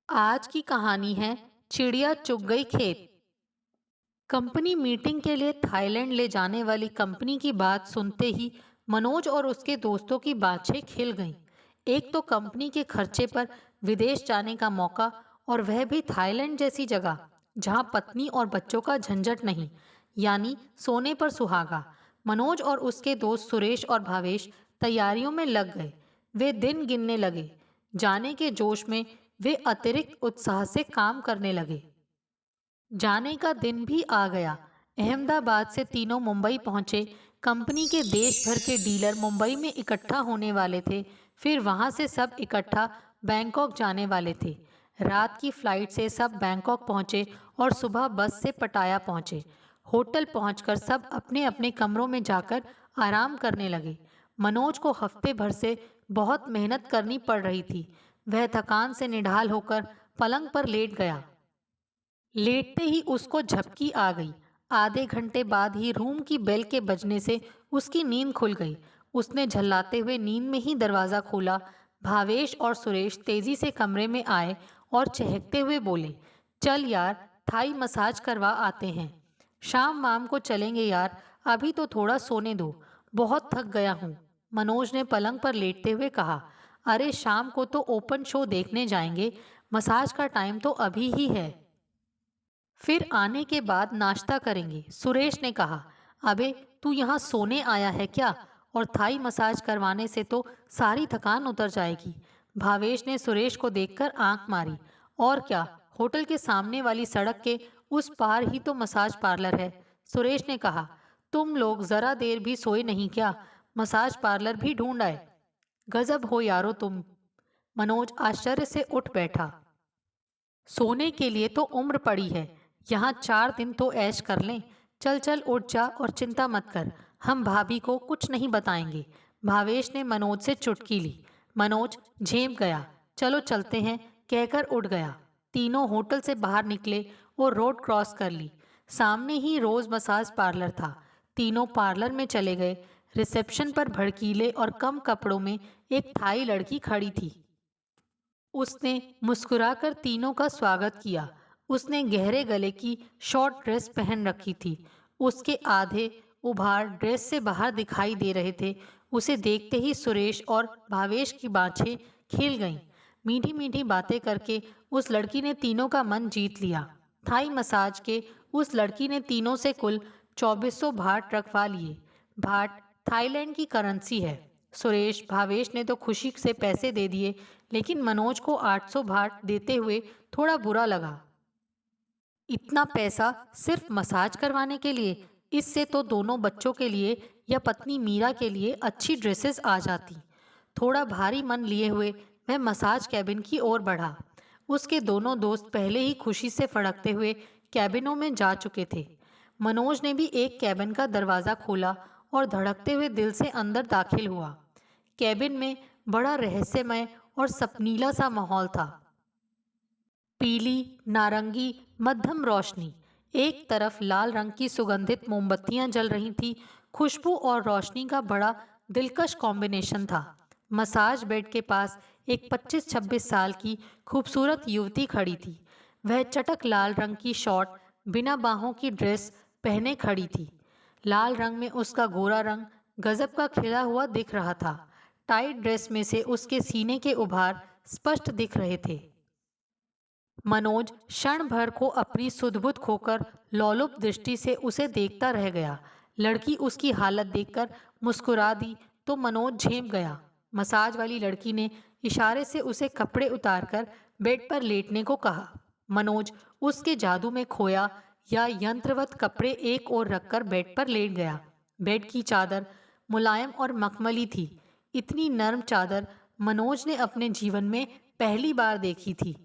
आज की कहानी है चिड़िया चुग गई खेत। कंपनी मीटिंग के लिए थाईलैंड ले जाने वाली कंपनी की बात सुनते ही मनोज और उसके दोस्तों की बातें खिल गईं। एक तो कंपनी के खर्चे पर विदेश जाने का मौका, और वह भी थाईलैंड जैसी जगह जहां पत्नी और बच्चों का झंझट नहीं, यानी सोने पर सुहागा। मनोज और उसके दोस्त सुरेश और भावेश तैयारियों में लग गए। वे दिन गिनने लगे। जाने के जोश में वे अतिरिक्त उत्साह से काम करने लगे। जाने का दिन भी आ गया। अहमदाबाद से तीनों मुंबई पहुंचे। कंपनी के देश भर के डीलर मुंबई में इकट्ठा होने वाले थे। फिर वहां से सब इकट्ठा बैंकॉक जाने वाले थे। रात की फ्लाइट से सब बैंकॉक पहुंचे और सुबह बस से पटाया पहुंचे। होटल पहुंचकर सब अपने अपने कमरों में जाकर आराम करने लगे। मनोज को हफ्ते भर से बहुत मेहनत करनी पड़ रही थी। वह थकान से निढाल होकर पलंग पर लेट गया। लेटते ही उसको झपकी आ गई। आधे घंटे बाद ही रूम की बेल के बजने से उसकी नींद खुल गई। उसने झल्लाते हुए नींद में ही दरवाज़ा खोला। भावेश और सुरेश तेजी से कमरे में आए और चहकते हुए बोले, चल यार, थाई मसाज करवा आते हैं। शाम वाम को चलेंगे यार, अभी तो थोड़ा सोने दो, बहुत थक गया हूँ। मनोज ने पलंग पर लेटते हुए कहा, अरे शाम को तो ओपन शो देखने जाएंगे, मसाज का टाइम तो अभी ही है। फिर आने के बाद नाश्ता करेंगे, सुरेश ने कहा। अबे, तू यहाँ सोने आया है क्या? और थाई मसाज करवाने से तो सारी थकान उतर जाएगी। भावेश ने सुरेश को देखकर आंख मारी। और क्या, होटल के सामने वाली सड़क के उस पार ही तो मसाज पार्लर है। सुरेश ने कहा, तुम लोग जरा देर भी सोए नहीं क्या? मसाज पार्लर भी ढूंढ आए। गजब हो यारो तुम। मनोज आश्चर्य से उठ बैठा। सोने के लिए तो उम्र पड़ी है, यहाँ 4 दिन तो ऐश कर लें। चल चल उठ जा और चिंता मत कर, हम भाभी को कुछ नहीं बताएंगे। भावेश ने मनोज से चुटकी ली। मनोज झेप गया। चलो चलते हैं कहकर उठ गया। तीनों होटल से बाहर निकले और रोड क्रॉस कर ली। सामने ही रोज मसाज पार्लर था। तीनों पार्लर में चले गए। रिसेप्शन पर भड़कीले और कम कपड़ों में एक थाई लड़की खड़ी थी। उसने मुस्कुराकर तीनों का स्वागत किया। उसने गहरे गले की शॉर्ट ड्रेस पहन रखी थी। उसके आधे उभार ड्रेस से बाहर दिखाई दे रहे थे। उसे देखते ही सुरेश और भावेश की बाँछें खिल गईं। मीठी मीठी बातें करके उस लड़की ने तीनों का मन जीत लिया। थाई मसाज के उस लड़की ने तीनों से कुल 2400 भाट रखवा लिए। भाट थाईलैंड की करेंसी है। सुरेश भावेश ने तो खुशी से पैसे दे दिए, लेकिन मनोज को 800 भाट देते हुए थोड़ा बुरा लगा। इतना पैसा सिर्फ मसाज करवाने के लिए? इससे तो दोनों बच्चों के लिए या पत्नी मीरा के लिए अच्छी ड्रेसेस आ जाती। थोड़ा भारी मन लिए हुए वह मसाज कैबिन की ओर बढ़ा। उसके दोनों दोस्त पहले ही खुशी से फड़कते हुए कैबिनों में जा चुके थे। मनोज ने भी एक कैबिन का दरवाज़ा खोला और धड़कते हुए दिल से अंदर दाखिल हुआ। कैबिन में बड़ा रहस्यमय और सपनीला सा माहौल था। पीली, नारंगी, मध्यम रोशनी। एक तरफ लाल रंग की सुगंधित मोमबत्तियां जल रही थीं। खुशबू और रोशनी का बड़ा दिलकश कॉम्बिनेशन था। मसाज बेड के पास एक 25-26 साल की खूबसूरत युवती खड़ी थी। वह चटक लाल रंग की शॉर्ट, बिना बाहों की ड्रेस पहने खड़ी थी। लाल रंग में उसका गोरा रंग गजब का खिला हुआ दिख रहा था। टाइट ड्रेस में से उसके सीने के उभार स्पष्ट दिख रहे थे। मनोज क्षण भर को अपनी सुध-बुध खोकर लोलुप दृष्टि से उसे देखता रह गया। लड़की उसकी हालत देखकर मुस्कुरा दी तो मनोज झेप गया। मसाज वाली लड़की ने इशारे से उसे कपड़े उतारकर बेड पर लेटने को कहा। मनोज उसके जादू में खोया या यंत्रवत कपड़े एक ओर रखकर बेड पर लेट गया। बेड की चादर मुलायम और मखमली थी। इतनी नर्म चादर मनोज ने अपने जीवन में पहली बार देखी थी।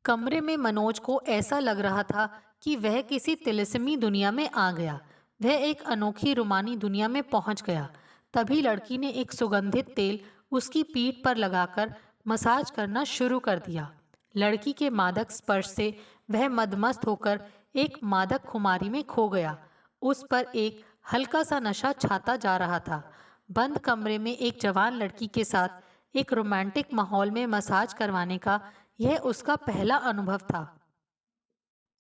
कमरे में मनोज को ऐसा लग रहा था कि वह किसी तिलिस्मी दुनिया में आ गया। वह एक अनोखी रोमानी दुनिया में पहुंच गया। तभी लड़की ने एक सुगंधित तेल उसकी पीठ पर लगाकर मसाज करना शुरू कर दिया। लड़की के मादक स्पर्श से वह मदमस्त होकर एक मादक खुमारी में खो गया। उस पर एक हल्का सा नशा छाता जा रहा था। बंद कमरे में एक जवान लड़की के साथ एक रोमांटिक माहौल में मसाज करवाने का यह उसका पहला अनुभव था।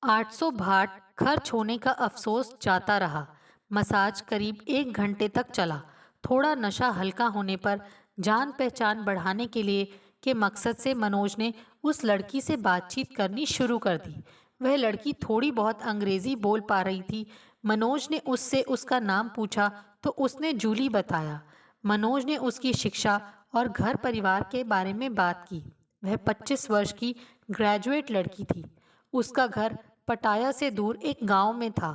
800 भाट खर्च होने का अफसोस जाता रहा। मसाज करीब 1 घंटे तक चला। थोड़ा नशा हल्का होने पर जान पहचान बढ़ाने के लिए के मकसद से मनोज ने उस लड़की से बातचीत करनी शुरू कर दी। वह लड़की थोड़ी बहुत अंग्रेजी बोल पा रही थी। मनोज ने उससे उसका नाम पूछा तो उसने जूली बताया। मनोज ने उसकी शिक्षा और घर परिवार के बारे में बात की। वह 25 वर्ष की ग्रेजुएट लड़की थी। उसका घर पटाया से दूर एक गांव में था।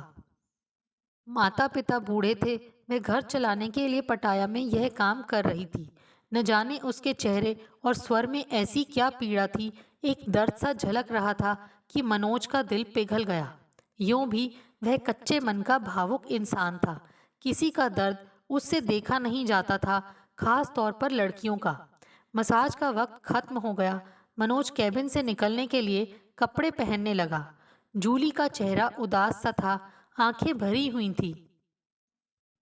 माता पिता बूढ़े थे। वह घर चलाने के लिए पटाया में यह काम कर रही थी। न जाने उसके चेहरे और स्वर में ऐसी क्या पीड़ा थी। एक दर्द सा झलक रहा था कि मनोज का दिल पिघल गया। यूं भी वह कच्चे मन का भावुक इंसान था। किसी का दर्द उससे देखा नहीं जाता था, खास तौर पर लड़कियों का। मसाज का वक्त खत्म हो गया। मनोज कैबिन से निकलने के लिए कपड़े पहनने लगा। जूली का चेहरा उदास सा था, आंखें भरी हुई थी।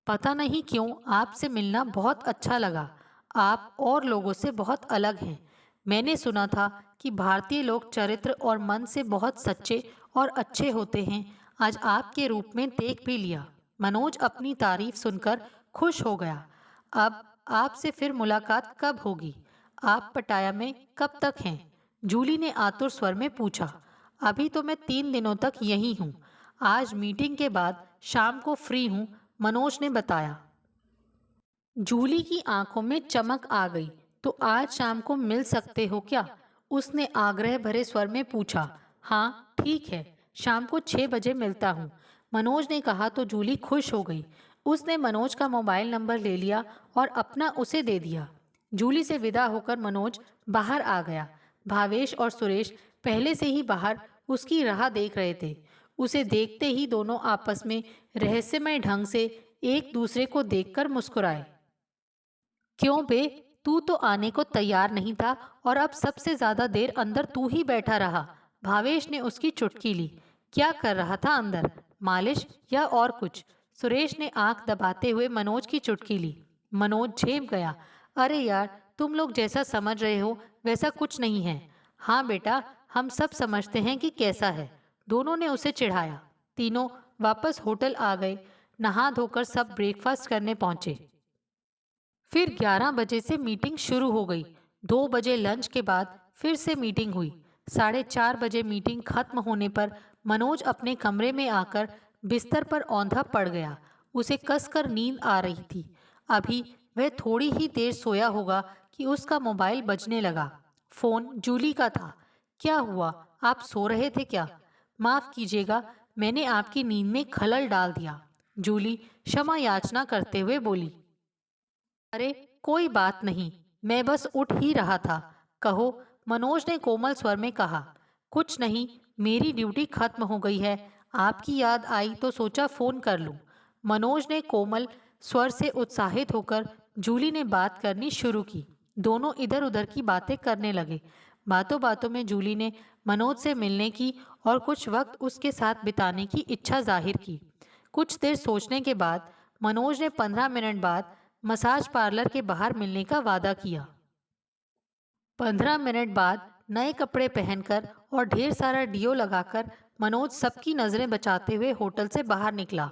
पता नहीं क्यों आपसे मिलना बहुत अच्छा लगा। आप और लोगों से बहुत अलग हैं। मैंने सुना था कि भारतीय लोग चरित्र और मन से बहुत सच्चे और अच्छे होते हैं। आज आपके रूप में देख भी लिया। मनोज अपनी तारीफ सुनकर खुश हो गया। अब आपसे फिर मुलाकात कब होगी? आप पटाया में कब तक हैं? जूली ने आतुर स्वर में पूछा। अभी तो मैं 3 दिनों तक यहीं हूँ। आज मीटिंग के बाद शाम को फ्री हूँ, मनोज ने बताया। जूली की आंखों में चमक आ गई। तो आज शाम को मिल सकते हो क्या? उसने आग्रह भरे स्वर में पूछा। हाँ ठीक है, शाम को 6 बजे मिलता हूँ, मनोज ने कहा तो जूली खुश हो गई। उसने मनोज का मोबाइल नंबर ले लिया और अपना उसे दे दिया। जूली से विदा होकर मनोज बाहर आ गया। भावेश और सुरेश पहले से ही बाहर उसकी राह देख रहे थे। उसे देखते ही दोनों आपस में रहस्यमय ढंग से एक दूसरे को देखकर मुस्कुराए। क्यों बे, तू तो आने को तैयार नहीं था और अब सबसे ज्यादा देर अंदर तू ही बैठा रहा। भावेश ने उसकी चुटकी ली। क्या कर रहा था अंदर, मालिश या और कुछ? सुरेश ने आंख दबाते हुए मनोज की चुटकी ली। मनोज झेप गया। अरे यार, तुम लोग जैसा समझ रहे हो वैसा कुछ नहीं है। हाँ बेटा, हम सब समझते हैं कि कैसा है। दोनों ने उसे चिढ़ाया। तीनों वापस होटल आ गए। नहा धोकर सब ब्रेकफास्ट करने पहुंचे। फिर 11 बजे से मीटिंग शुरू हो गई। 2 बजे लंच के बाद फिर से मीटिंग हुई। 4:30 बजे मीटिंग खत्म होने पर मनोज अपने कमरे में आकर बिस्तर पर औंधा पड़ गया। उसे कसकर नींद आ रही थी। अभी वह थोड़ी ही देर सोया होगा कि उसका मोबाइल बजने लगा। फोन जूली का था। क्या हुआ, आप सो रहे थे क्या? माफ कीजिएगा, मैंने आपकी नींद में खलल डाल दिया, जूली क्षमा याचना करते हुए बोली। अरे कोई बात नहीं, मैं बस उठ ही रहा था। कहो, मनोज ने कोमल स्वर में कहा। कुछ नहीं, मेरी ड्यूटी खत्म हो गई है। आपकी याद आई तो सोचा फोन कर लूं। मनोज ने कोमल स्वर से उत्साहित होकर जूली ने बात करनी शुरू की। दोनों इधर उधर की बातें करने लगे। बातों बातों में जूली ने मनोज से मिलने की और कुछ वक्त उसके साथ बिताने की इच्छा जाहिर की। कुछ देर सोचने के बाद मनोज ने 15 मिनट बाद मसाज पार्लर के बाहर मिलने का वादा किया। 15 मिनट बाद नए कपड़े पहनकर और ढेर सारा डियो लगाकर मनोज सबकी नजरें बचाते हुए होटल से बाहर निकला।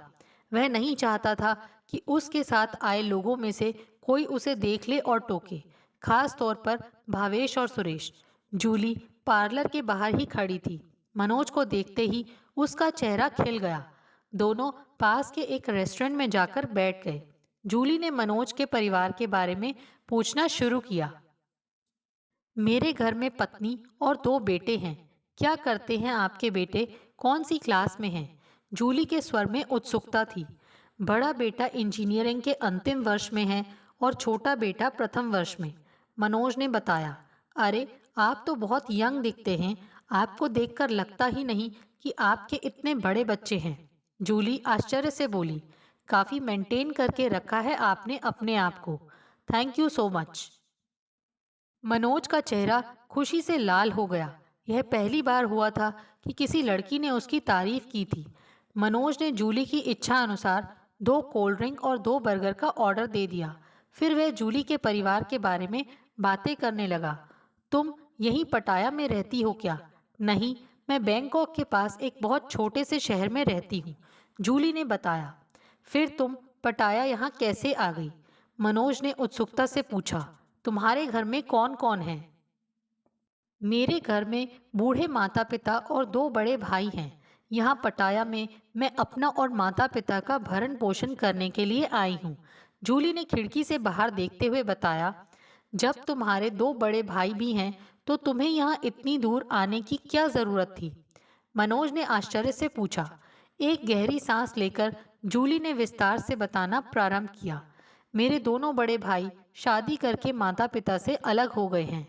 वह नहीं चाहता था कि उसके साथ आए लोगों में से कोई उसे देख ले और टोके, खास तौर पर भावेश और सुरेश। जूली पार्लर के बाहर ही खड़ी थी। मनोज को देखते ही उसका चेहरा खिल गया। दोनों पास के एक रेस्टोरेंट में जाकर बैठ गए। जूली ने मनोज के परिवार के बारे में पूछना शुरू किया। मेरे घर में पत्नी और 2 बेटे हैं। क्या करते हैं आपके बेटे? कौन सी क्लास में हैं? जूली के स्वर में उत्सुकता थी। बड़ा बेटा इंजीनियरिंग के अंतिम वर्ष में है और छोटा बेटा प्रथम वर्ष में, मनोज ने बताया। अरे, आप तो बहुत यंग दिखते हैं। आपको देखकर लगता ही नहीं कि आपके इतने बड़े बच्चे हैं, जूली आश्चर्य से बोली। काफी मेंटेन करके रखा है आपने अपने आप को। Thank you so much. Manoj का चेहरा खुशी से लाल हो गया। यह पहली बार हुआ था कि किसी लड़की ने उसकी तारीफ की थी। मनोज ने जूली की इच्छा अनुसार 2 कोल्ड ड्रिंक और 2 बर्गर का ऑर्डर दे दिया। फिर वह जूली के परिवार के बारे में बातें करने लगा। तुम यहीं पटाया में रहती हो क्या? नहीं, मैं बैंकॉक के पास एक बहुत छोटे से शहर में रहती हूँ, जूली ने बताया। फिर तुम पटाया यहाँ कैसे आ गई? मनोज ने उत्सुकता से पूछा। तुम्हारे घर में कौन कौन है? मेरे घर में बूढ़े माता पिता और दो बड़े भाई हैं। यहाँ पटाया में मैं अपना और माता पिता का भरण पोषण करने के लिए आई हूँ, जूली ने खिड़की से बाहर देखते हुए बताया। जब तुम्हारे दो बड़े भाई भी हैं तो तुम्हें यहाँ इतनी दूर आने की क्या ज़रूरत थी? मनोज ने आश्चर्य से पूछा। एक गहरी सांस लेकर जूली ने विस्तार से बताना प्रारंभ किया। मेरे दोनों बड़े भाई शादी करके माता पिता से अलग हो गए हैं।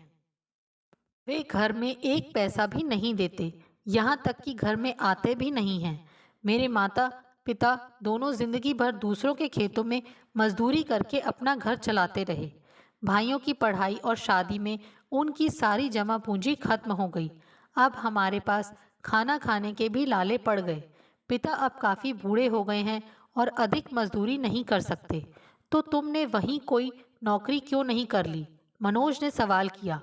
वे घर में एक पैसा भी नहीं देते, यहाँ तक कि घर में आते भी नहीं हैं। मेरे माता पिता दोनों जिंदगी भर दूसरों के खेतों में मजदूरी करके अपना घर चलाते रहे। भाइयों की पढ़ाई और शादी में उनकी सारी जमा पूंजी खत्म हो गई। अब हमारे पास खाना खाने के भी लाले पड़ गए। पिता अब काफ़ी बूढ़े हो गए हैं और अधिक मजदूरी नहीं कर सकते। तो तुमने वहीं कोई नौकरी क्यों नहीं कर ली? मनोज ने सवाल किया।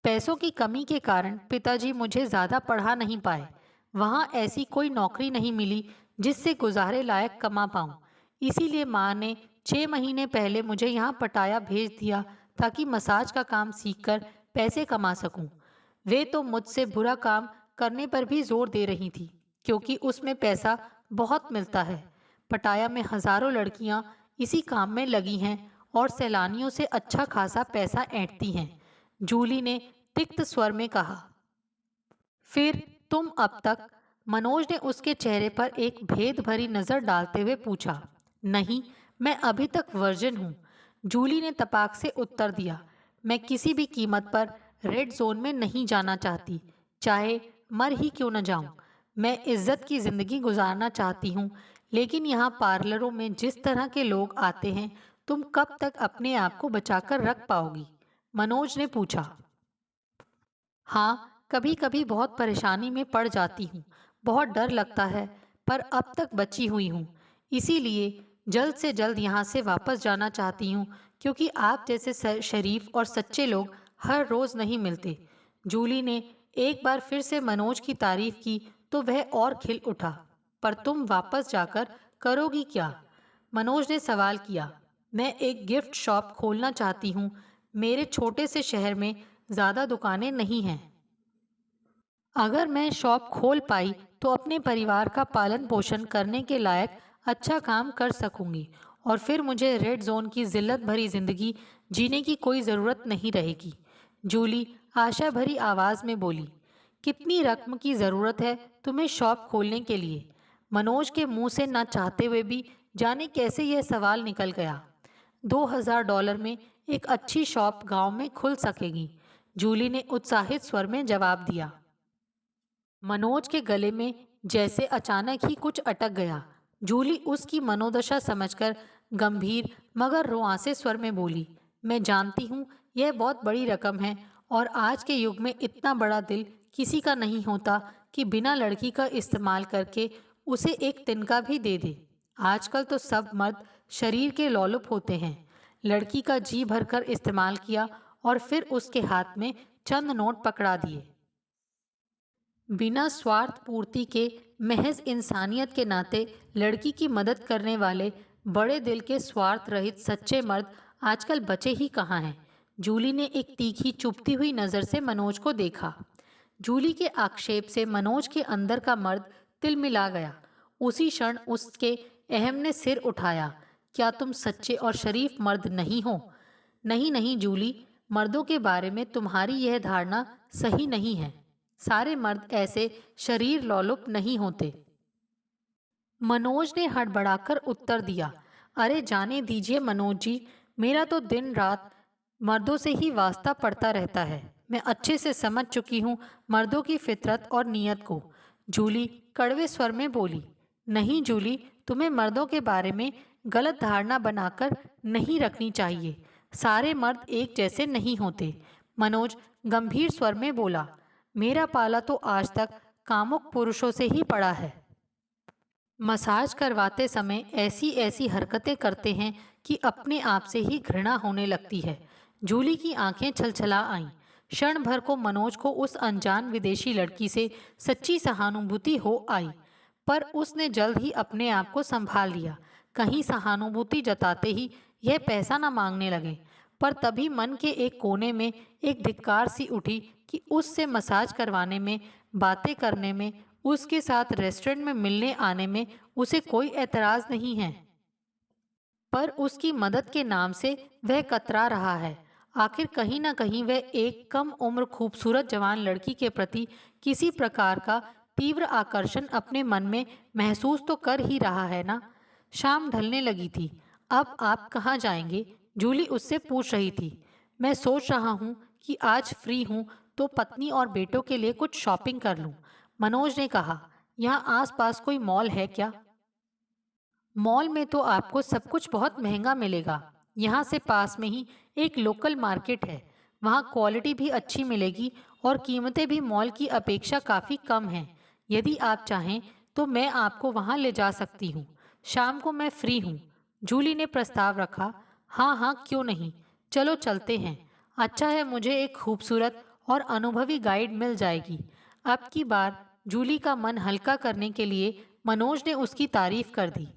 पैसों की कमी के कारण पिताजी मुझे ज़्यादा पढ़ा नहीं पाए। वहाँ ऐसी कोई नौकरी नहीं मिली जिससे गुजारे लायक कमा पाऊँ। इसीलिए माँ ने 6 महीने पहले मुझे यहाँ पटाया भेज दिया ताकि मसाज का काम सीखकर पैसे कमा सकूँ। वे तो मुझसे बुरा काम करने पर भी जोर दे रही थी क्योंकि उसमें पैसा बहुत मिलता है। पटाया में हज़ारों लड़कियाँ इसी काम में लगी हैं और सैलानियों से अच्छा खासा पैसा ऐंठती हैं, जूली ने तिक्त स्वर में कहा। फिर तुम अब तक? मनोज ने उसके चेहरे पर एक भेद भरी नजर डालते हुए पूछा। नहीं, मैं अभी तक वर्जिन हूँ, जूली ने तपाक से उत्तर दिया। मैं किसी भी कीमत पर रेड जोन में नहीं जाना चाहती, चाहे मर ही क्यों न जाऊं। मैं इज्जत की जिंदगी गुजारना चाहती हूँ, लेकिन यहाँ पार्लरों में जिस तरह के लोग आते हैं, तुम कब तक अपने आप को बचाकर रख पाओगी? मनोज ने पूछा। हाँ, कभी कभी बहुत परेशानी में पड़ जाती हूँ, बहुत डर लगता है, पर अब तक बची हुई हूँ। इसीलिए जल्द से जल्द यहाँ से वापस जाना चाहती हूँ, क्योंकि आप जैसे शरीफ और सच्चे लोग हर रोज़ नहीं मिलते। जूली ने एक बार फिर से मनोज की तारीफ की तो वह और खिल उठा। पर तुम वापस जाकर करोगी क्या? मनोज ने सवाल किया। मैं एक गिफ्ट शॉप खोलना चाहती हूँ। मेरे छोटे से शहर में ज़्यादा दुकानें नहीं हैं। अगर मैं शॉप खोल पाई तो अपने परिवार का पालन पोषण करने के लायक अच्छा काम कर सकूंगी और फिर मुझे रेड जोन की जिल्लत भरी जिंदगी जीने की कोई ज़रूरत नहीं रहेगी, जूली आशा भरी आवाज़ में बोली। कितनी रकम की ज़रूरत है तुम्हें शॉप खोलने के लिए? मनोज के मुंह से ना चाहते हुए भी जाने कैसे यह सवाल निकल गया। $2000 में एक अच्छी शॉप गांव में खुल सकेगी, जूली ने उत्साहित स्वर में जवाब दिया। मनोज के गले में जैसे अचानक ही कुछ अटक गया। जूली उसकी मनोदशा समझकर गंभीर मगर रुआंसे स्वर में बोली। मैं जानती हूँ यह बहुत बड़ी रकम है और आज के युग में इतना बड़ा दिल किसी का नहीं होता कि बिना लड़की का इस्तेमाल करके उसे एक तिनका भी दे दे। आजकल तो सब मर्द शरीर के लोलुप होते हैं। लड़की का जी भरकर इस्तेमाल किया और फिर उसके हाथ में चंद नोट पकड़ा दिए। बिना स्वार्थ पूर्ति के महज इंसानियत के नाते लड़की की मदद करने वाले बड़े दिल के स्वार्थ रहित सच्चे मर्द आजकल बचे ही कहाँ हैं? जूली ने एक तीखी चुभती हुई नज़र से मनोज को देखा। जूली के आक्षेप से मनोज के अंदर का मर्द तिलमिला गया। उसी क्षण उसके अहम ने सिर उठाया। क्या तुम सच्चे और शरीफ मर्द नहीं हो? नहीं नहीं जूली, मर्दों के बारे में तुम्हारी यह धारणा सही नहीं है। सारे मर्द ऐसे शरीर लोलुप नहीं होते, मनोज ने हड़बड़ाकर उत्तर दिया। अरे जाने दीजिए मनोज जी, मेरा तो दिन रात मर्दों से ही वास्ता पड़ता रहता है। मैं अच्छे से समझ चुकी हूँ मर्दों की फितरत और नीयत को, जूली कड़वे स्वर में बोली। नहीं जूली, तुम्हें मर्दों के बारे में गलत धारणा बनाकर नहीं रखनी चाहिए। सारे मर्द एक जैसे नहीं होते, मनोज गंभीर स्वर में बोला। मेरा पाला तो आज तक कामुक पुरुषों से ही पड़ा है। मसाज करवाते समय ऐसी ऐसी हरकतें करते हैं कि अपने आप से ही घृणा होने लगती है। जूली की आंखें छलछला आईं। क्षण भर को मनोज को उस अनजान विदेशी लड़की से सच्ची सहानुभूति हो आई, पर उसने जल्द ही अपने आप को संभाल लिया। कहीं सहानुभूति जताते ही यह पैसा न मांगने लगे। पर तभी मन के एक कोने में एक धिक्कार सी उठी कि उससे मसाज करवाने में, बातें करने में, उसके साथ रेस्टोरेंट में मिलने आने में उसे कोई एतराज नहीं है, पर उसकी मदद के नाम से वह कतरा रहा है। आखिर कहीं ना कहीं वह एक कम उम्र खूबसूरत जवान लड़की के प्रति किसी प्रकार का तीव्र आकर्षण अपने मन में महसूस तो कर ही रहा है ना। शाम ढलने लगी थी। अब आप कहाँ जाएंगे? जूली उससे पूछ रही थी। मैं सोच रहा हूँ कि आज फ्री हूँ तो पत्नी और बेटों के लिए कुछ शॉपिंग कर लूँ, मनोज ने कहा। यहाँ आसपास कोई मॉल है क्या? मॉल में तो आपको सब कुछ बहुत महंगा मिलेगा। यहाँ से पास में ही एक लोकल मार्केट है, वहाँ क्वालिटी भी अच्छी मिलेगी और कीमतें भी मॉल की अपेक्षा काफ़ी कम हैं। यदि आप चाहें तो मैं आपको वहाँ ले जा सकती हूँ। शाम को मैं फ्री हूँ, जूली ने प्रस्ताव रखा। हाँ हाँ, क्यों नहीं, चलो चलते हैं। अच्छा है, मुझे एक खूबसूरत और अनुभवी गाइड मिल जाएगी। अब की बार जूली का मन हल्का करने के लिए मनोज ने उसकी तारीफ कर दी।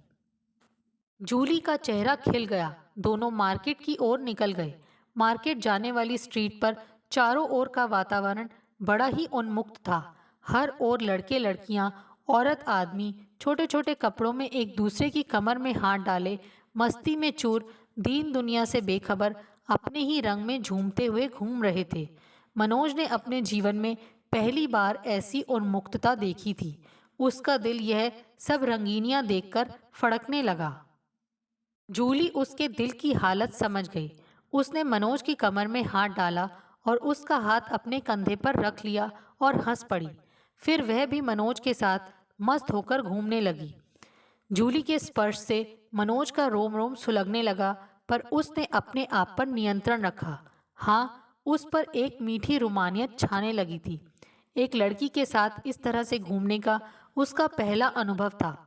जूली का चेहरा खिल गया। दोनों मार्केट की ओर निकल गए। मार्केट जाने वाली स्ट्रीट पर चारों ओर का वातावरण बड़ा ही उन्मुक्त था। हर ओर लड़के लड़कियां, औरत आदमी छोटे छोटे कपड़ों में एक दूसरे की कमर में हाथ डाले, मस्ती में चूर, दीन दुनिया से बेखबर अपने ही रंग में झूमते हुए घूम रहे थे। मनोज ने अपने जीवन में पहली बार ऐसी उन्मुक्तता देखी थी। उसका दिल यह सब रंगीनियां देखकर फड़कने लगा। जूली उसके दिल की हालत समझ गई। उसने मनोज की कमर में हाथ डाला और उसका हाथ अपने कंधे पर रख लिया और हंस पड़ी। फिर वह भी मनोज के साथ मस्त होकर घूमने लगी। जूली के स्पर्श से मनोज का रोम रोम सुलगने लगा, पर उसने अपने आप पर नियंत्रण रखा। हाँ, उस पर एक मीठी रोमानियत छाने लगी थी। एक लड़की के साथ इस तरह से घूमने का उसका पहला अनुभव था।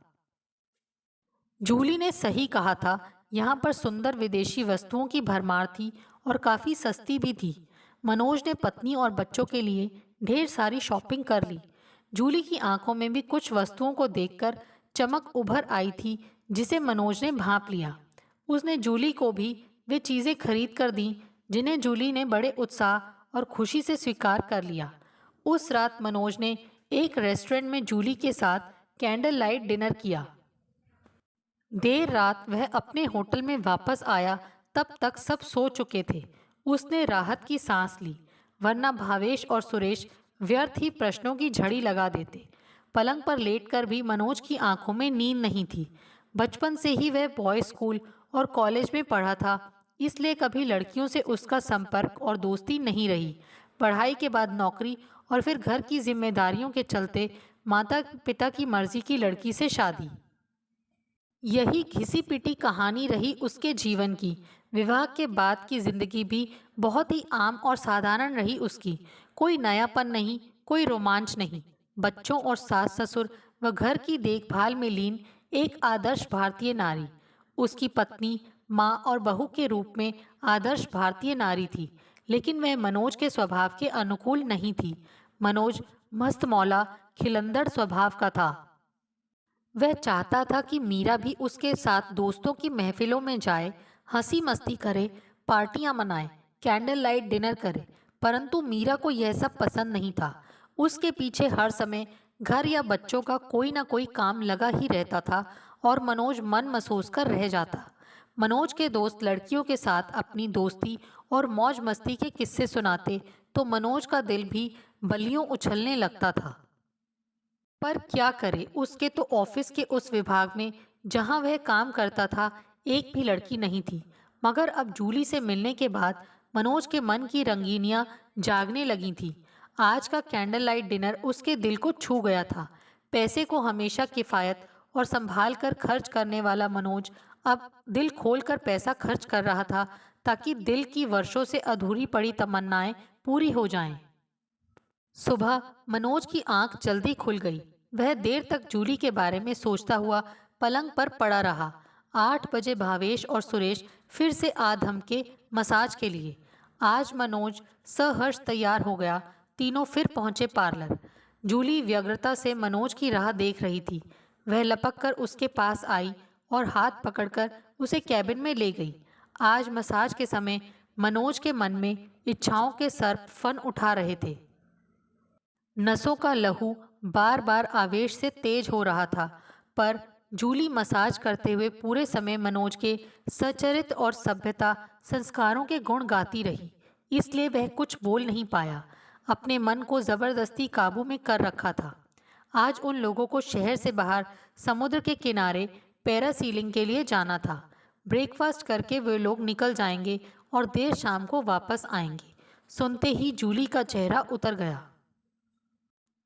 जूली ने सही कहा था। यहाँ पर सुंदर विदेशी वस्तुओं की भरमार थी और काफ़ी सस्ती भी थी। मनोज ने पत्नी और बच्चों के लिए ढेर सारी शॉपिंग कर ली। जूली की आंखों में भी कुछ वस्तुओं को देखकर चमक उभर आई थी, जिसे मनोज ने भांप लिया। उसने जूली को भी वे चीज़ें खरीद कर दी जिन्हें जूली ने बड़े उत्साह और खुशी से स्वीकार कर लिया। उस रात मनोज ने एक रेस्टोरेंट में जूली के साथ कैंडल लाइट डिनर किया। देर रात वह अपने होटल में वापस आया, तब तक सब सो चुके थे। उसने राहत की सांस ली, वरना भावेश और सुरेश व्यर्थ ही प्रश्नों की झड़ी लगा देते। पलंग पर लेटकर भी मनोज की आंखों में नींद नहीं थी। बचपन से ही वह बॉय स्कूल और कॉलेज में पढ़ा था, इसलिए कभी लड़कियों से उसका संपर्क और दोस्ती नहीं रही। पढ़ाई के बाद नौकरी और फिर घर की जिम्मेदारियों के चलते माता पिता की मर्जी की लड़की से शादी। यही घिसी पिटी कहानी रही उसके जीवन की। विवाह के बाद की जिंदगी भी बहुत ही आम और साधारण रही उसकी। कोई नयापन नहीं, कोई रोमांच नहीं। बच्चों और सास ससुर व घर की देखभाल में लीन एक आदर्श भारतीय नारी। उसकी पत्नी, माँ और बहू के रूप में आदर्श भारतीय नारी थी, लेकिन वह मनोज के स्वभाव के अनुकूल नहीं थी। मनोज मस्त मौला, खिलंदड़ स्वभाव का था। वह चाहता था कि मीरा भी उसके साथ दोस्तों की महफिलों में जाए, हंसी मस्ती करे, पार्टियां मनाए, कैंडल लाइट डिनर करे, परंतु मीरा को यह सब पसंद नहीं था। उसके पीछे हर समय घर या बच्चों का कोई ना कोई काम लगा ही रहता था और मनोज मन मसोस कर रह जाता। मनोज के दोस्त लड़कियों के साथ अपनी दोस्ती और मौज मस्ती के किस्से सुनाते तो मनोज का दिल भी बलियों उछलने लगता था। पर क्या करे, उसके तो ऑफिस के उस विभाग में जहां वह काम करता था एक भी लड़की नहीं थी। मगर अब जूली से मिलने के बाद मनोज के मन की रंगीनियां जागने लगी थी। आज का कैंडल लाइट डिनर उसके दिल को छू गया था। पैसे को हमेशा किफ़ायत और संभाल कर खर्च करने वाला मनोज अब दिल खोल कर पैसा खर्च कर रहा था, ताकि दिल की वर्षों से अधूरी पड़ी तमन्नाएं पूरी हो जाएं। सुबह मनोज की आंख जल्दी खुल गई। वह देर तक जूली के बारे में सोचता हुआ पलंग पर पड़ा रहा। 8 बजे भावेश और सुरेश फिर से आ धमके मसाज के लिए। आज मनोज सहर्ष तैयार हो गया। तीनों फिर पहुंचे पार्लर। जूली व्यग्रता से मनोज की राह देख रही थी। वह लपक कर उसके पास आई और हाथ पकड़कर उसे कैबिन में ले गई। आज मसाज के समय मनोज के मन में इच्छाओं के सर्प फन उठा रहे थे। नसों का लहू बार बार आवेश से तेज हो रहा था, पर जूली मसाज करते हुए पूरे समय मनोज के सचरित और सभ्यता संस्कारों के गुण गाती रही। इसलिए वह कुछ बोल नहीं पाया। अपने मन को जबरदस्ती काबू में कर रखा था। आज उन लोगों को शहर से बाहर समुद्र के किनारे पैरासीलिंग के लिए जाना था। ब्रेकफास्ट करके वे लोग निकल जाएंगे और देर शाम को वापस आएंगे। सुनते ही जूली का चेहरा उतर गया।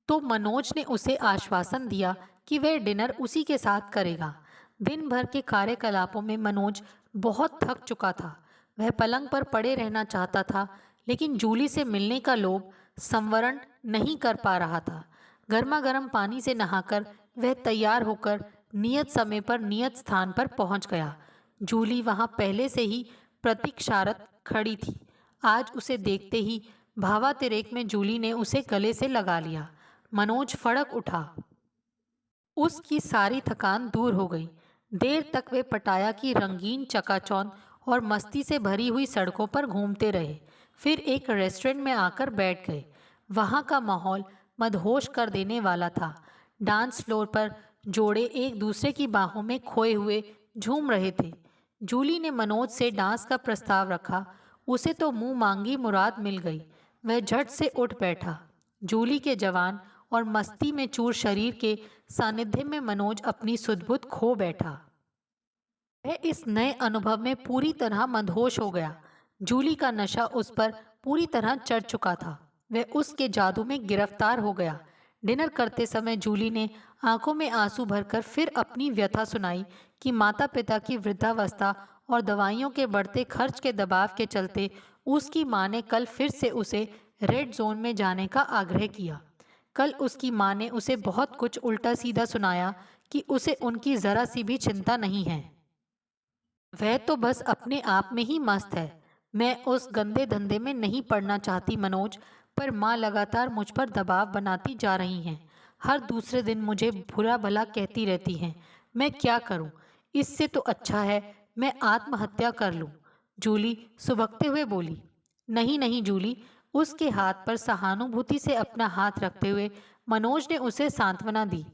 तो मनोज ने उसे आश्वासन दिया कि वह डिनर उसी के साथ करेगा। दिन भर के कार्यकलापों में मनोज बहुत थक चुका था। वह पलंग पर पड़े रहना चाहता था, लेकिन जूली से मिलने का लोभ संवरण नहीं कर पा रहा था। गर्मा गर्म पानी से नहाकर वह तैयार होकर नियत समय पर नियत स्थान पर पहुंच गया। जूली वहां पहले से ही प्रतीक्षारत खड़ी थी। आज उसे देखते ही भावातिरेक में जूली ने उसे गले से लगा लिया। मनोज फड़क उठा। उसकी सारी थकान दूर हो गई। देर तक वे पटाया की रंगीन चकाचौंध और मस्ती से भरी हुई सड़कों पर घूमते रहे। फिर एक रेस्टोरेंट में आकर बैठ गए। वहाँ का माहौल मदहोश कर देने वाला था। डांस फ्लोर पर जोड़े एक दूसरे की बाहों में खोए हुए झूम रहे थे। जूली ने मनोज से डांस का प्रस्ताव रखा। उसे तो मुंह मांगी मुराद मिल गई। वह झट से उठ बैठा। जूली के जवान और मस्ती में चूर शरीर के सानिध्य में मनोज अपनी सुध-बुध खो बैठा। वह इस नए अनुभव में पूरी तरह मदहोश हो गया। जूली का नशा उस पर पूरी तरह चढ़ चुका था। वह उसके जादू में गिरफ्तार हो गया। डिनर करते समय जूली ने आंखों में आंसू भरकर फिर अपनी व्यथा सुनाई कि माता पिता की वृद्धावस्था और दवाइयों के बढ़ते खर्च के दबाव के चलते उसकी माँ ने कल फिर से उसे रेड जोन में जाने का आग्रह किया। कल उसकी माँ ने उसे बहुत कुछ उल्टा सीधा सुनाया कि उसे उनकी जरा सी भी चिंता नहीं है। वह तो बस अपने आप में ही मस्त है। मैं उस गंदे धंधे में नहीं पड़ना चाहती मनोज, पर माँ लगातार मुझ पर दबाव बनाती जा रही हैं। हर दूसरे दिन मुझे बुरा भला कहती रहती हैं। मैं क्या करूं? इससे तो अच्छा है मैं आत्महत्या कर लूं। जूली सुबकते हुए बोली। नहीं नहीं जूली, उसके हाथ पर सहानुभूति से अपना हाथ रखते हुए मनोज ने उसे सांत्वना दी।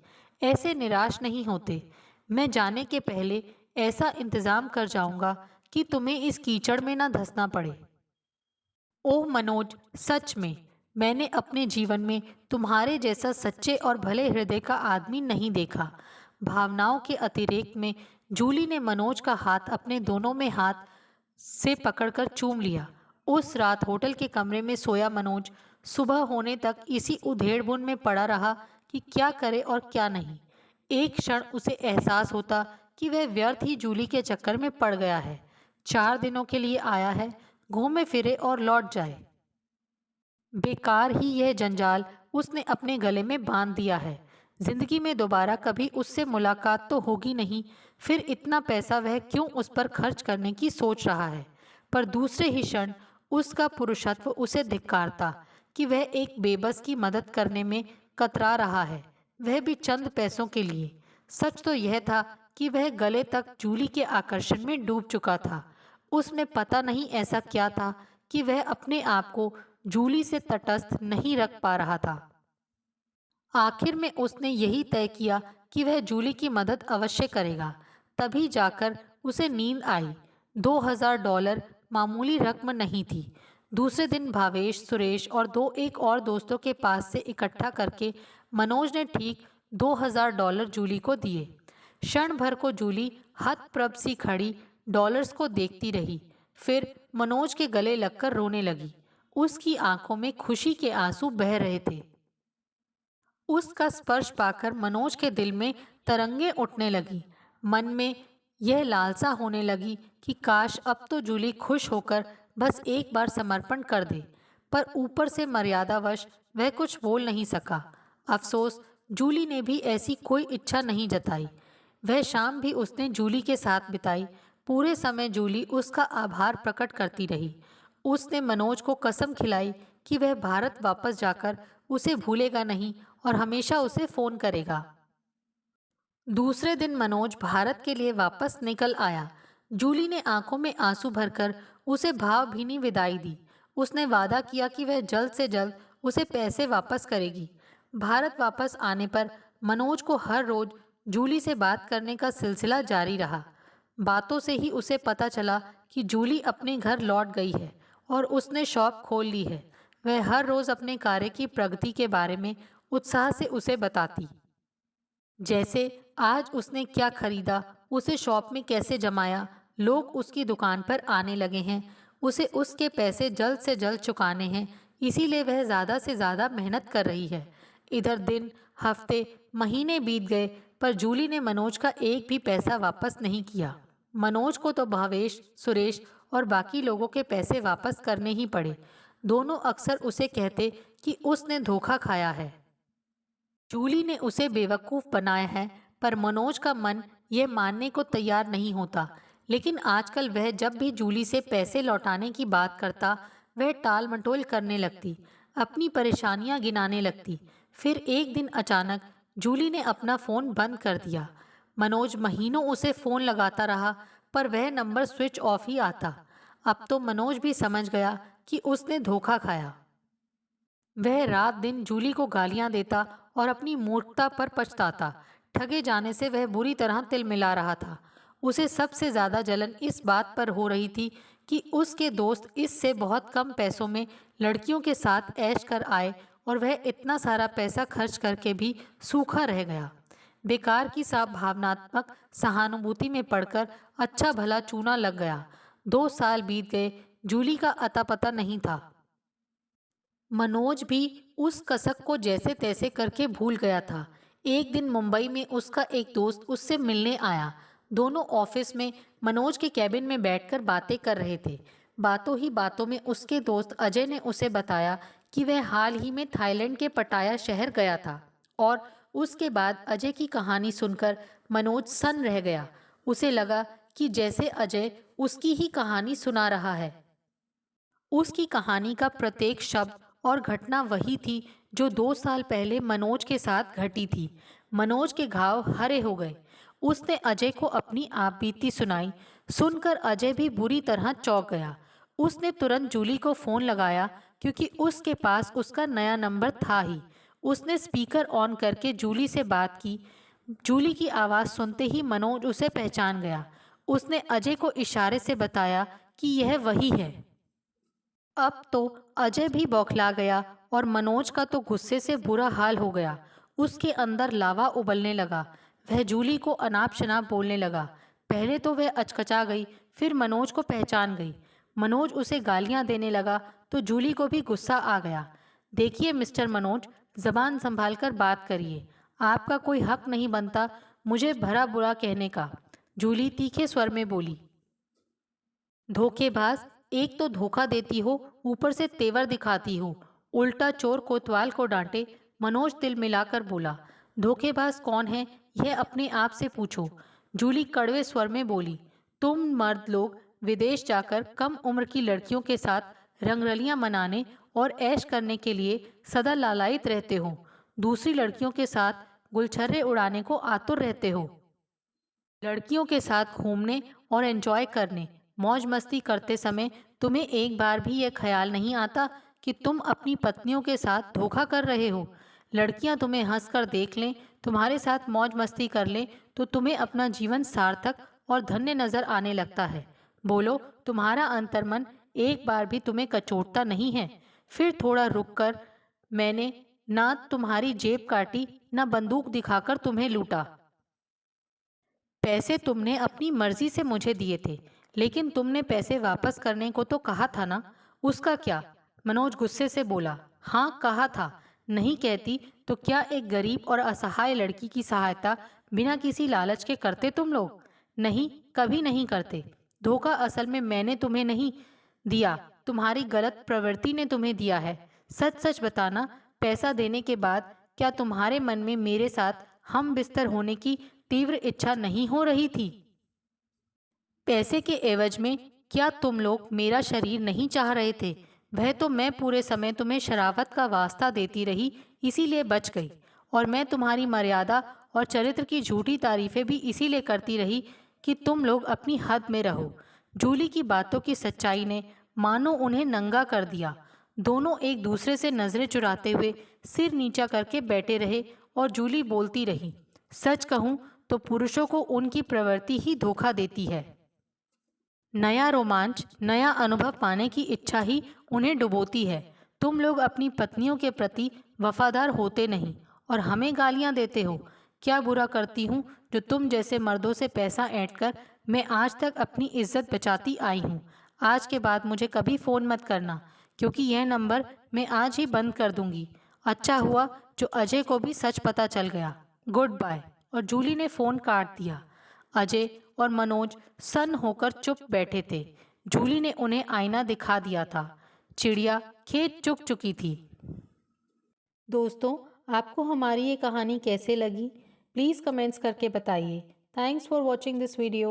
ऐसे निराश नहीं होते। मैं जाने के पहले ऐसा इंतजाम कर जाऊंगा कि तुम्हें इस कीचड़ में ना धंसना पड़े। ओह मनोज, सच में मैंने अपने जीवन में तुम्हारे जैसा सच्चे और भले हृदय का आदमी नहीं देखा। भावनाओं के अतिरेक में जूली ने मनोज का हाथ अपने दोनों में हाथ से पकड़कर चूम लिया। उस रात होटल के कमरे में सोया मनोज सुबह होने तक इसी उधेड़बुन में पड़ा रहा कि क्या करे और क्या नहीं। एक क्षण उसे एहसास होता कि वह व्यर्थ ही जूली के चक्कर में पड़ गया है। 4 दिनों के लिए आया है, घूमे फिरे और लौट जाए। बेकार ही यह जंजाल उसने अपने गले में बांध दिया है। जिंदगी में दोबारा कभी उससे मुलाकात तो होगी नहीं, फिर इतना पैसा वह क्यों उस पर खर्च करने की सोच रहा है। पर दूसरे ही क्षण उसका पुरुषत्व उसे धिक्कारता कि वह एक बेबस की मदद करने में कतरा रहा है, वह भी चंद पैसों के लिए। सच तो यह था कि वह गले तक जूली के आकर्षण में डूब चुका था। उसमें पता नहीं ऐसा क्या था कि वह अपने आप को जूली से तटस्थ नहीं रख पा रहा था। आखिर में उसने यही तय किया कि वह जूली की मदद अवश्य करेगा। तभी जाकर उसे नींद आई। $2000 मामूली रकम नहीं थी। दूसरे दिन भावेश, सुरेश और एक और दोस्तों के पास से इकट्ठा करके मनोज ने ठीक $2000 जूली को दिए। क्षण भर को जूली हतप्रभ सी खड़ी डॉलर्स को देखती रही, फिर मनोज के गले लगकर रोने लगी। उसकी आंखों में खुशी के आंसू बह रहे थे। उसका स्पर्श पाकर मनोज के दिल में तरंगे उठने लगी। मन में यह लालसा होने लगी कि काश अब तो जूली खुश होकर बस एक बार समर्पण कर दे, पर ऊपर से मर्यादावश वह कुछ बोल नहीं सका। अफसोस, जूली ने भी ऐसी कोई इच्छा नहीं जताई। वह शाम भी उसने जूली के साथ बिताई। पूरे समय जूली उसका आभार प्रकट करती रही। उसने मनोज को कसम खिलाई कि वह भारत वापस जाकर उसे भूलेगा नहीं और हमेशा उसे फोन करेगा। दूसरे दिन मनोज भारत के लिए वापस निकल आया। जूली ने आंखों में आंसू भरकर उसे भावभीनी विदाई दी। उसने वादा किया कि वह जल्द से जल्द उसे पैसे वापस करेगी। भारत वापस आने पर मनोज को हर रोज जूली से बात करने का सिलसिला जारी रहा। बातों से ही उसे पता चला कि जूली अपने घर लौट गई है और उसने शॉप खोल ली है। वह हर रोज अपने कार्य की प्रगति के बारे में उत्साह से उसे बताती, जैसे आज उसने क्या खरीदा, उसे शॉप में कैसे जमाया, लोग उसकी दुकान पर आने लगे हैं, उसे उसके पैसे जल्द से जल्द चुकाने हैं, इसीलिए वह ज़्यादा से ज़्यादा मेहनत कर रही है। इधर दिन, हफ्ते, महीने बीत गए पर जूली ने मनोज का एक भी पैसा वापस नहीं किया। मनोज को तो भावेश, सुरेश और बाकी लोगों के पैसे वापस करने ही पड़े। दोनों अक्सर उसे कहते कि उसने धोखा खाया है, जूली ने उसे बेवकूफ़ बनाया है, पर मनोज का मन यह मानने को तैयार नहीं होता। लेकिन आजकल वह जब भी जूली से पैसे लौटाने की बात करता, वह टाल मटोल करने लगती, अपनी परेशानियां गिनाने लगती। फिर एक दिन अचानक जूली ने अपना फ़ोन बंद कर दिया। मनोज महीनों उसे फ़ोन लगाता रहा, पर वह नंबर स्विच ऑफ ही आता। अब तो मनोज भी समझ गया कि उसने धोखा खाया। वह रात दिन जूली को गालियां देता और अपनी मूर्खता पर पछताता। ठगे जाने से वह बुरी तरह तिलमिला रहा था। उसे सबसे ज़्यादा जलन इस बात पर हो रही थी कि उसके दोस्त इससे बहुत कम पैसों में लड़कियों के साथ ऐश कर आए और वह इतना सारा पैसा खर्च करके भी सूखा रह गया। बेकार की सा भावनात्मक सहानुभूति में पड़कर अच्छा भला चूना लग गया। 2 साल बीत गए, जूली का अता पता नहीं था। मनोज भी उस कसक को जैसे तैसे करके भूल गया था। एक दिन मुंबई में उसका एक दोस्त उससे मिलने आया। दोनों ऑफिस में मनोज के कैबिन में बैठकर बातें कर रहे थे। बातों ही बातों में उसके दोस्त अजय ने उसे बताया कि वह हाल ही में थाईलैंड के पटाया शहर गया था। और उसके बाद अजय की कहानी सुनकर मनोज सन्न रह गया। उसे लगा कि जैसे अजय उसकी ही कहानी सुना रहा है। उसकी कहानी का प्रत्येक शब्द और घटना वही थी जो 2 साल पहले मनोज के साथ घटी थी। मनोज के घाव हरे हो गए। उसने अजय को अपनी आपबीती सुनाई। सुनकर अजय भी बुरी तरह चौंक गया। उसने तुरंत जूली को फ़ोन लगाया, क्योंकि उसके पास उसका नया नंबर था ही। उसने स्पीकर ऑन करके जूली से बात की। जूली की आवाज़ सुनते ही मनोज उसे पहचान गया। उसने अजय को इशारे से बताया कि यह वही है। अब तो अजय भी बौखला गया और मनोज का तो गुस्से से बुरा हाल हो गया। उसके अंदर लावा उबलने लगा। वह जूली को अनाप शनाप बोलने लगा। पहले तो वह अचकचा गई, फिर मनोज को पहचान गई। मनोज उसे गालियां देने लगा तो जूली को भी गुस्सा आ गया। देखिए मिस्टर मनोज, जबान संभाल कर बात करिए। आपका कोई हक नहीं बनता मुझे भला बुरा कहने का, जूली तीखे स्वर में बोली। धोखेबाज, एक तो धोखा देती हो, ऊपर से तेवर दिखाती हो। उल्टा चोर कोतवाल को डांटे। मनोज तिल मिलाकर बोला। धोखेबाज कौन है यह अपने आप से पूछो, जूली कड़वे स्वर में बोली। तुम मर्द लोग विदेश जाकर कम उम्र की लड़कियों के साथ रंगरलियां मनाने और ऐश करने के लिए सदा लालायित रहते हो। दूसरी लड़कियों के साथ गुलछर्रे उड़ाने को आतुर रहते हो। लड़कियों के साथ घूमने और एंजॉय करने, मौज मस्ती करते समय तुम्हें एक बार भी यह ख्याल नहीं आता कि तुम अपनी पत्नियों के साथ धोखा कर रहे हो। लड़कियां तुम्हें हंसकर देख लें, तुम्हारे साथ मौज मस्ती कर लें तो तुम्हें अपना जीवन सार्थक और धन्य नजर आने लगता है। बोलो, तुम्हारा अंतर्मन एक बार भी तुम्हें कचोटता नहीं है? फिर थोड़ा रुक कर, मैंने ना तुम्हारी जेब काटी, ना बंदूक दिखाकर तुम्हें लूटा। पैसे तुमने अपनी मर्जी से मुझे दिए थे, लेकिन तुमने पैसे वापस करने को तो कहा था ना, उसका क्या? मनोज गुस्से से बोला। हाँ कहा था, नहीं कहती तो क्या एक गरीब और असहाय लड़की की सहायता बिना किसी लालच के करते तुम लोग? नहीं, कभी नहीं करते। धोखा असल में मैंने तुम्हें नहीं दिया, तुम्हारी गलत प्रवृत्ति ने तुम्हें दिया है। सच सच बताना, पैसा देने के बाद क्या तुम्हारे मन में मेरे साथ हम बिस्तर होने की तीव्र इच्छा नहीं हो रही थी? पैसे के एवज में क्या तुम लोग मेरा शरीर नहीं चाह रहे थे? वह तो मैं पूरे समय तुम्हें शरावत का वास्ता देती रही, इसीलिए बच गई। और मैं तुम्हारी मर्यादा और चरित्र की झूठी तारीफें भी इसीलिए करती रही कि तुम लोग अपनी हद में रहो। जूली की बातों की सच्चाई ने मानो उन्हें नंगा कर दिया। दोनों एक दूसरे से नजरें चुराते हुए सिर नीचा करके बैठे रहे और जूली बोलती रही, सच कहूं तो पुरुषों को उनकी प्रवृत्ति ही धोखा देती है। नया रोमांच, नया अनुभव पाने की इच्छा ही उन्हें डुबोती है। तुम लोग अपनी पत्नियों के प्रति वफादार होते नहीं और हमें गालियां देते हो। क्या बुरा करती हूँ जो तुम जैसे मर्दों से पैसा ऐंठ कर मैं आज तक अपनी इज्जत बचाती आई हूँ। आज के बाद मुझे कभी फ़ोन मत करना, क्योंकि यह नंबर मैं आज ही बंद कर दूंगी। अच्छा हुआ जो अजय को भी सच पता चल गया। Goodbye. और जूली ने फ़ोन काट दिया। अजय और मनोज सन्न होकर चुप बैठे थे। जूली ने उन्हें आईना दिखा दिया था। चिड़िया खेत चुग चुकी थी। दोस्तों, आपको हमारी ये कहानी कैसे लगी? प्लीज़ कमेंट्स करके बताइए। Thanks for watching this video.